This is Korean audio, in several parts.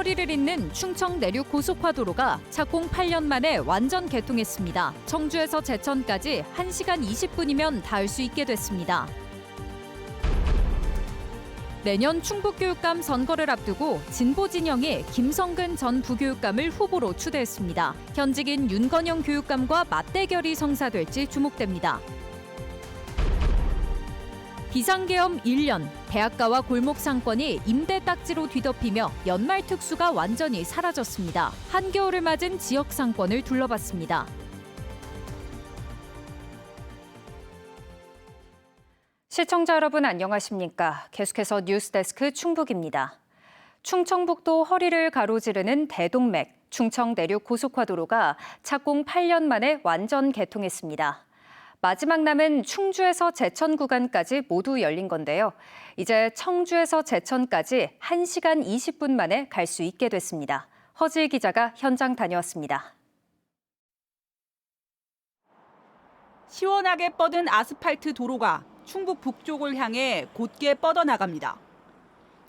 허리를 잇는 충청 내륙 고속화도로가 착공 8년 만에 완전 개통했습니다. 청주에서 제천까지 1시간 20분이면 닿을 수 있게 됐습니다. 내년 충북교육감 선거를 앞두고 진보 진영이 김성근 전 부교육감을 후보로 추대했습니다. 현직인 윤건영 교육감과 맞대결이 성사될지 주목됩니다. 비상계엄 1년, 대학가와 골목 상권이 임대 딱지로 뒤덮이며 연말 특수가 완전히 사라졌습니다. 한겨울을 맞은 지역 상권을 둘러봤습니다. 시청자 여러분 안녕하십니까? 계속해서 뉴스데스크 충북입니다. 충청북도 허리를 가로지르는 대동맥, 충청 내륙 고속화도로가 착공 8년 만에 완전 개통했습니다. 마지막 남은 충주에서 제천 구간까지 모두 열린 건데요. 이제 청주에서 제천까지 1시간 20분 만에 갈 수 있게 됐습니다. 허지희 기자가 현장 다녀왔습니다. 시원하게 뻗은 아스팔트 도로가 충북 북쪽을 향해 곧게 뻗어나갑니다.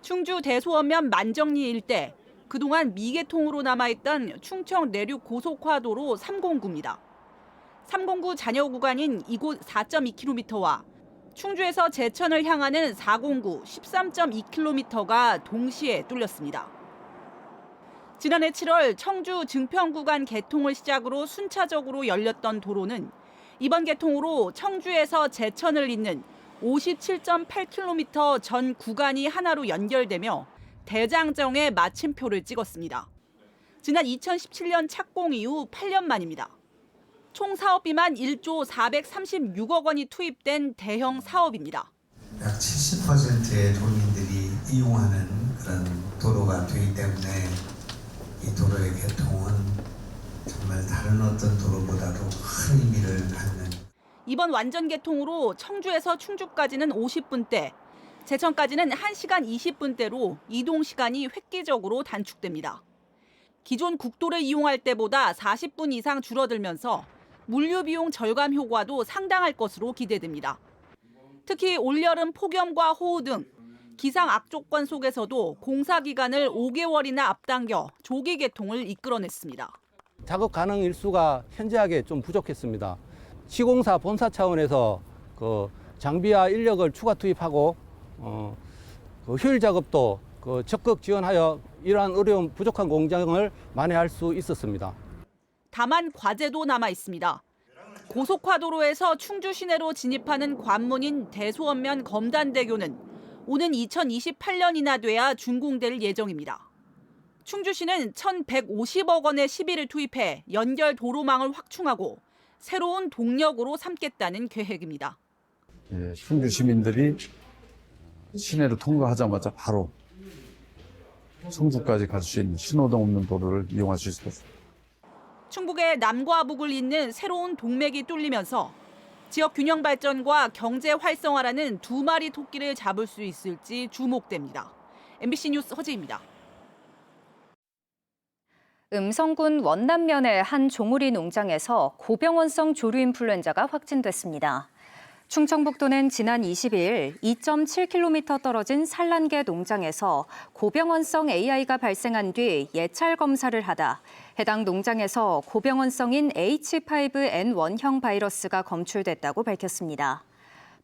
충주 대소원면 만정리 일대, 그동안 미개통으로 남아있던 충청 내륙 고속화도로 309입니다. 309 잔여 구간인 이곳 4.2km와 충주에서 제천을 향하는 409 13.2km가 동시에 뚫렸습니다. 지난해 7월 청주 증평 구간 개통을 시작으로 순차적으로 열렸던 도로는 이번 개통으로 청주에서 제천을 잇는 57.8km 전 구간이 하나로 연결되며 대장정에 마침표를 찍었습니다. 지난 2017년 착공 이후 8년 만입니다. 총 사업비만 1조 436억 원이 투입된 대형 사업입니다. 약 70%의 도민들이 이용하는 그런 도로가 되기 때문에 이 도로의 개통은 정말 다른 어떤 도로보다도 큰 의미를 갖는. 이번 완전 개통으로 청주에서 충주까지는 50분대, 제천까지는 1시간 20분대로 이동 시간이 획기적으로 단축됩니다. 기존 국도를 이용할 때보다 40분 이상 줄어들면서 물류 비용 절감 효과도 상당할 것으로 기대됩니다. 특히 올여름 폭염과 호우 등 기상 악조건 속에서도 공사 기간을 5개월이나 앞당겨 조기 개통을 이끌어냈습니다. 작업 가능 일수가 현저하게 좀 부족했습니다. 시공사 본사 차원에서 장비와 인력을 추가 투입하고 효율 작업도 적극 지원하여 이러한 어려운 부족한 공정을 만회할 수 있었습니다. 다만 과제도 남아 있습니다. 고속화도로에서 충주 시내로 진입하는 관문인 대소원면 검단대교는 오는 2028년이나 돼야 준공될 예정입니다. 충주시는 1,150억 원의 시비를 투입해 연결 도로망을 확충하고 새로운 동력으로 삼겠다는 계획입니다. 충주 시민들이 시내를 통과하자마자 바로 청주까지 갈 수 있는 신호등 없는 도로를 이용할 수 있습니다. 충북의 남과 북을 잇는 새로운 동맥이 뚫리면서 지역 균형 발전과 경제 활성화라는 두 마리 토끼를 잡을 수 있을지 주목됩니다. MBC 뉴스 허지입니다. 음성군 원남면의 한 종우리 농장에서 고병원성 조류 인플루엔자가 확진됐습니다. 충청북도는 지난 22일 2.7km 떨어진 산란계 농장에서 고병원성 AI가 발생한 뒤 예찰 검사를 하다 해당 농장에서 고병원성인 H5N1형 바이러스가 검출됐다고 밝혔습니다.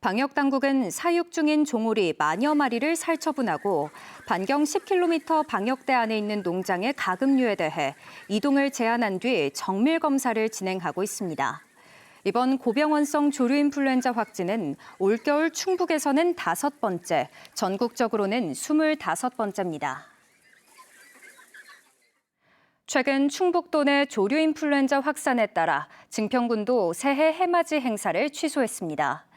방역당국은 사육 중인 종오리 만여 마리를 살처분하고 반경 10km 방역대 안에 있는 농장의 가금류에 대해 이동을 제한한 뒤 정밀 검사를 진행하고 있습니다. 이번 고병원성 조류 인플루엔자 확진은 올겨울 충북에서는 5번째, 전국적으로는 25번째입니다. 최근 충북도 내 조류 인플루엔자 확산에 따라 증평군도 새해 해맞이 행사를 취소했습니다.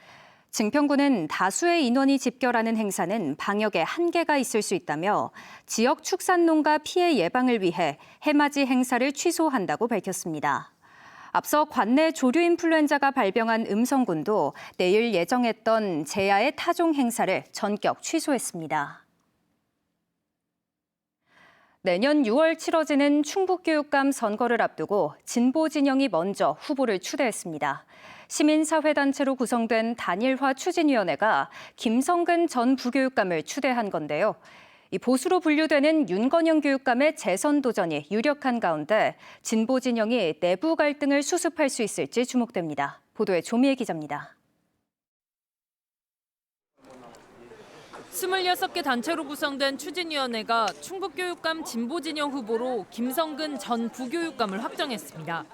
증평군은 다수의 인원이 집결하는 행사는 방역에 한계가 있을 수 있다며 지역 축산농가 피해 예방을 위해 해맞이 행사를 취소한다고 밝혔습니다. 앞서 관내 조류 인플루엔자가 발병한 음성군도 내일 예정했던 제야의 타종 행사를 전격 취소했습니다. 내년 6월 치러지는 충북교육감 선거를 앞두고 진보 진영이 먼저 후보를 추대했습니다. 시민사회단체로 구성된 단일화 추진위원회가 김성근 전 부교육감을 추대한 건데요. 이 보수로 분류되는 윤건영 교육감의 재선 도전이 유력한 가운데 진보 진영이 내부 갈등을 수습할 수 있을지 주목됩니다. 보도에 조미애 기자입니다. 26개 단체로 구성된 추진위원회가 충북교육감 진보진영 후보로 김성근 전 부교육감을 확정했습니다.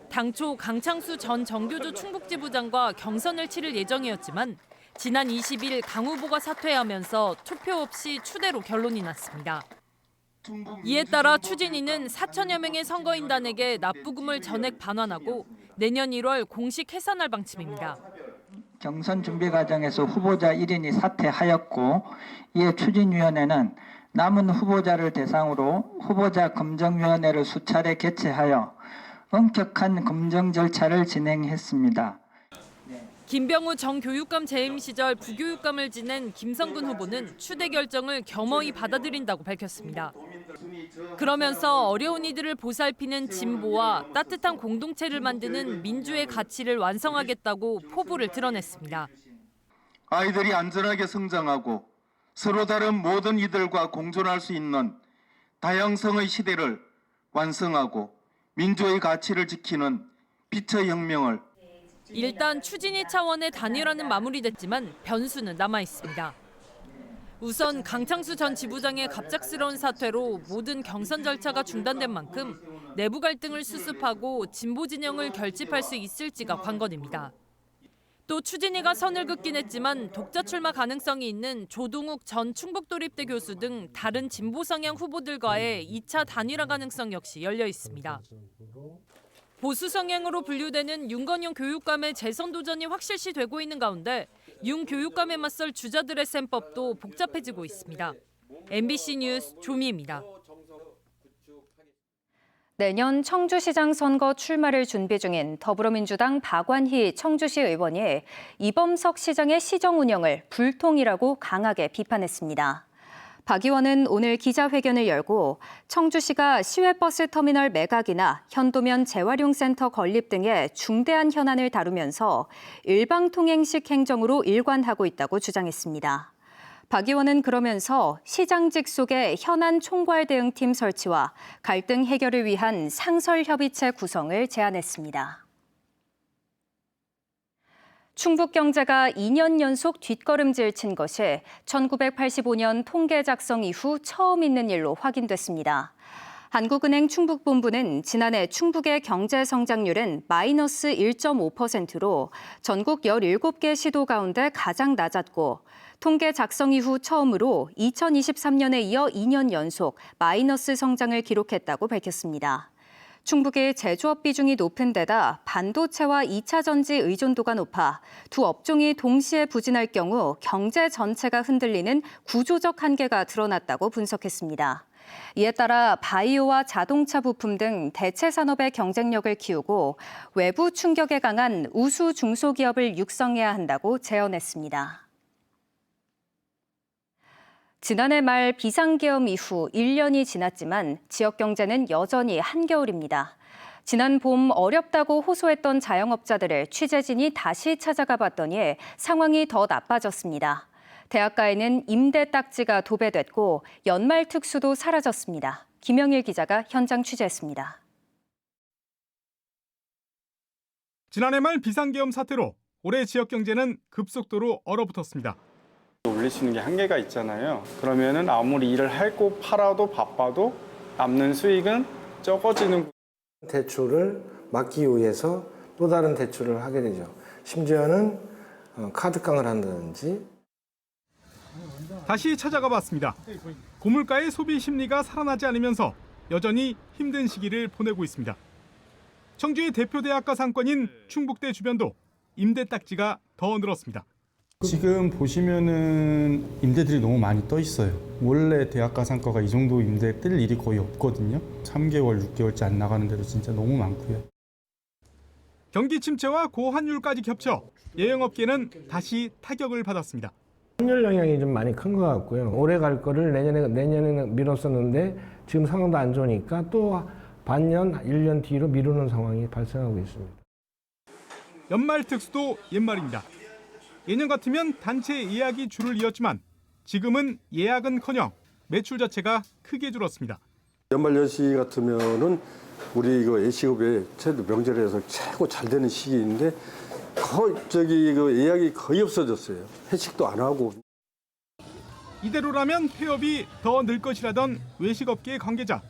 당초 강창수 전 정교조 충북지부장과 경선을 치를 예정이었지만 지난 20일 강 후보가 사퇴하면서 투표 없이 추대로 결론이 났습니다. 이에 따라 추진위는 4천여 명의 선거인단에게 납부금을 전액 반환하고 내년 1월 공식 해산할 방침입니다. 경선 준비 과정에서 후보자 1인이 사퇴하였고 이에 추진위원회는 남은 후보자를 대상으로 후보자 검증위원회를 수차례 개최하여 엄격한 검증 절차를 진행했습니다. 김병우 전 교육감 재임 시절 부교육감을 지낸 김성근 후보는 추대 결정을 겸허히 받아들인다고 밝혔습니다. 그러면서 어려운 이들을 보살피는 진보와 따뜻한 공동체를 만드는 민주의 가치를 완성하겠다고 포부를 드러냈습니다. 아이들이 안전하게 성장하고 서로 다른 모든 이들과 공존할 수 있는 다양성의 시대를 완성하고 민주의 가치를 지키는 빛의 혁명을 일단 추진위 차원의 단일화는 마무리됐지만 변수는 남아 있습니다. 우선 강창수 전 지부장의 갑작스러운 사퇴로 모든 경선 절차가 중단된 만큼 내부 갈등을 수습하고 진보 진영을 결집할 수 있을지가 관건입니다. 또 추진위가 선을 긋긴 했지만 독자 출마 가능성이 있는 조동욱 전 충북도립대 교수 등 다른 진보 성향 후보들과의 2차 단일화 가능성 역시 열려 있습니다. 보수 성향으로 분류되는 윤건영 교육감의 재선 도전이 확실시되고 있는 가운데 윤 교육감에 맞설 주자들의 셈법도 복잡해지고 있습니다. MBC 뉴스 조미입니다. 내년 청주시장 선거 출마를 준비 중인 더불어민주당 박완희 청주시 의원이 이범석 시장의 시정 운영을 불통이라고 강하게 비판했습니다. 박 의원은 오늘 기자회견을 열고 청주시가 시외버스 터미널 매각이나 현도면 재활용센터 건립 등의 중대한 현안을 다루면서 일방통행식 행정으로 일관하고 있다고 주장했습니다. 박 의원은 그러면서 시장 직속의 현안 총괄 대응팀 설치와 갈등 해결을 위한 상설협의체 구성을 제안했습니다. 충북 경제가 2년 연속 뒷걸음질 친 것이 1985년 통계 작성 이후 처음 있는 일로 확인됐습니다. 한국은행 충북본부는 지난해 충북의 경제 성장률은 마이너스 1.5%로 전국 17개 시도 가운데 가장 낮았고 통계 작성 이후 처음으로 2023년에 이어 2년 연속 마이너스 성장을 기록했다고 밝혔습니다. 충북의 제조업 비중이 높은 데다 반도체와 2차 전지 의존도가 높아 두 업종이 동시에 부진할 경우 경제 전체가 흔들리는 구조적 한계가 드러났다고 분석했습니다. 이에 따라 바이오와 자동차 부품 등 대체 산업의 경쟁력을 키우고 외부 충격에 강한 우수 중소기업을 육성해야 한다고 제언했습니다. 지난해 말 비상계엄 이후 1년이 지났지만 지역 경제는 여전히 한겨울입니다. 지난 봄 어렵다고 호소했던 자영업자들을 취재진이 다시 찾아가 봤더니 상황이 더 나빠졌습니다. 대학가에는 임대 딱지가 도배됐고 연말 특수도 사라졌습니다. 김영일 기자가 현장 취재했습니다. 지난해 말 비상계엄 사태로 올해 지역 경제는 급속도로 얼어붙었습니다. 올릴 수 있는 게 한계가 있잖아요. 그러면은 아무리 일을 하고 팔아도 바빠도 남는 수익은 적어지는. 대출을 막기 위해서 또 다른 대출을 하게 되죠. 심지어는 카드깡을 한다든지. 다시 찾아가 봤습니다. 고물가의 소비 심리가 살아나지 않으면서 여전히 힘든 시기를 보내고 있습니다. 청주의 대표 대학가 상권인 충북대 주변도 임대 딱지가 더 늘었습니다. 지금 보시면은 임대들이 너무 많이 떠 있어요. 원래 대학가 상가가 이 정도 임대 뜰 일이 거의 없거든요. 3개월, 6개월째 안 나가는 데도 진짜 너무 많고요. 경기 침체와 고환율까지 겹쳐 예형업계는 다시 타격을 받았습니다. 환율 영향이 좀 많이 큰 것 같고요. 올해 갈 거를 내년에 미뤘었는데 지금 상황도 안 좋으니까 또 반년, 1년 뒤로 미루는 상황이 발생하고 있습니다. 연말 특수도 옛말입니다. 예년 같으면 단체 예약이 줄을 이었지만 지금은 예약은커녕 매출 자체가 크게 줄었습니다. 연말연시 같으면은 우리 이거 A식업에 최대 명절에서 최고 잘 되는 시기인데 예약이 거의 없어졌어요. 회식도 안 하고. 이대로라면 폐업이 더 늘 것이라던 외식업계 관계자.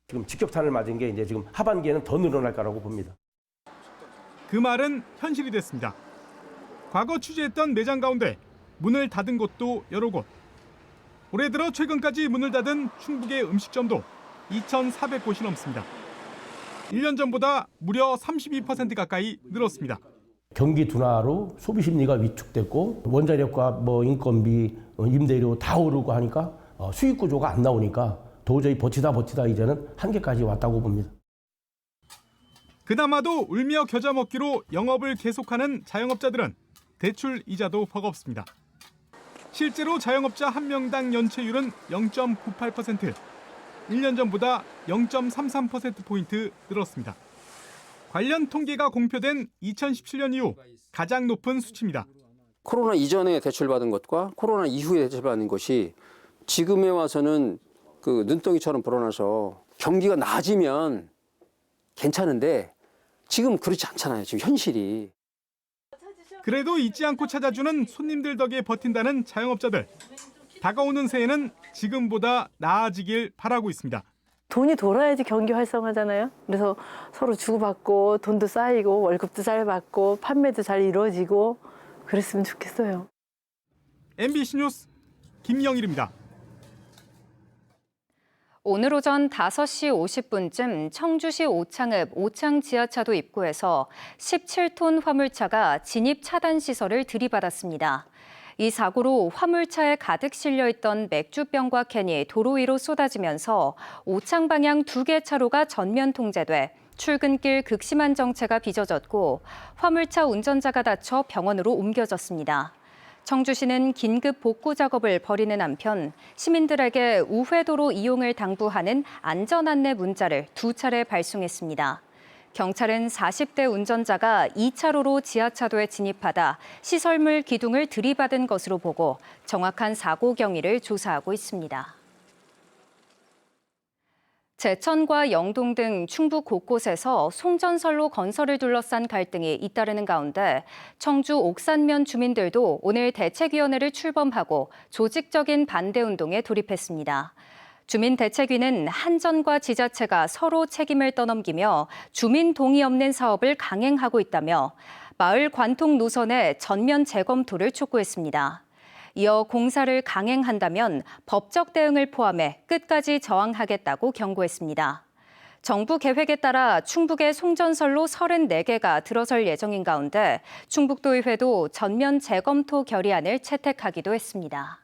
지금 직격탄을 맞은 게 이제 지금 하반기에는 더 늘어날 거라고 봅니다. 그 말은 현실이 됐습니다. 과거 취재했던 매장 가운데 문을 닫은 곳도 여러 곳. 올해 들어 최근까지 문을 닫은 충북의 음식점도 2,400곳이 넘습니다. 1년 전보다 무려 32% 가까이 늘었습니다. 경기 둔화로 소비 심리가 위축됐고 원자력과 인건비, 임대료 다 오르고 하니까 수익 구조가 안 나오니까 도저히 버티다 이제는 한계까지 왔다고 봅니다. 그나마도 울며 겨자 먹기로 영업을 계속하는 자영업자들은 대출 이자도 버겁습니다. 실제로 자영업자 한 명당 연체율은 0.98%, 1년 전보다 0.33%포인트 늘었습니다. 관련 통계가 공표된 2017년 이후 가장 높은 수치입니다. 코로나 이전에 대출받은 것과 코로나 이후에 대출받은 것이 지금에 와서는 그 눈덩이처럼 불어나서 경기가 나아지면 괜찮은데 지금 그렇지 않잖아요. 지금 현실이. 그래도 잊지 않고 찾아주는 손님들 덕에 버틴다는 자영업자들. 다가오는 새해는 지금보다 나아지길 바라고 있습니다. 돈이 돌아야지 경기 활성화잖아요. 그래서 서로 주고받고 돈도 쌓이고 월급도 잘 받고 판매도 잘 이루어지고 그랬으면 좋겠어요. MBC 뉴스 김영일입니다. 오늘 오전 5시 50분쯤 청주시 오창읍 오창 지하차도 입구에서 17톤 화물차가 진입 차단 시설을 들이받았습니다. 이 사고로 화물차에 가득 실려있던 맥주병과 캔이 도로 위로 쏟아지면서 오창 방향 2개 차로가 전면 통제돼 출근길 극심한 정체가 빚어졌고 화물차 운전자가 다쳐 병원으로 옮겨졌습니다. 청주시는 긴급 복구 작업을 벌이는 한편 시민들에게 우회도로 이용을 당부하는 안전 안내 문자를 2차례 발송했습니다. 경찰은 40대 운전자가 2차로로 지하차도에 진입하다 시설물 기둥을 들이받은 것으로 보고 정확한 사고 경위를 조사하고 있습니다. 제천과 영동 등 충북 곳곳에서 송전선로 건설을 둘러싼 갈등이 잇따르는 가운데 청주 옥산면 주민들도 오늘 대책위원회를 출범하고 조직적인 반대 운동에 돌입했습니다. 주민대책위는 한전과 지자체가 서로 책임을 떠넘기며 주민 동의 없는 사업을 강행하고 있다며 마을 관통 노선의 전면 재검토를 촉구했습니다. 이어 공사를 강행한다면 법적 대응을 포함해 끝까지 저항하겠다고 경고했습니다. 정부 계획에 따라 충북의 송전선로 34개가 들어설 예정인 가운데 충북도의회도 전면 재검토 결의안을 채택하기도 했습니다.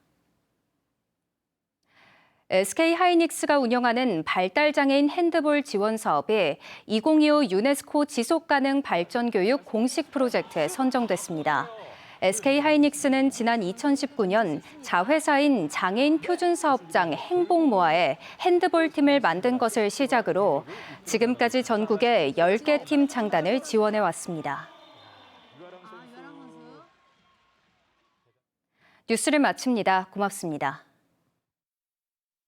SK하이닉스가 운영하는 발달장애인 핸드볼 지원 사업이 2025 유네스코 지속가능 발전교육 공식 프로젝트에 선정됐습니다. SK하이닉스는 지난 2019년 자회사인 장애인 표준사업장 행복모아에 핸드볼 팀을 만든 것을 시작으로 지금까지 전국에 10개 팀 창단을 지원해왔습니다. 뉴스를 마칩니다. 고맙습니다.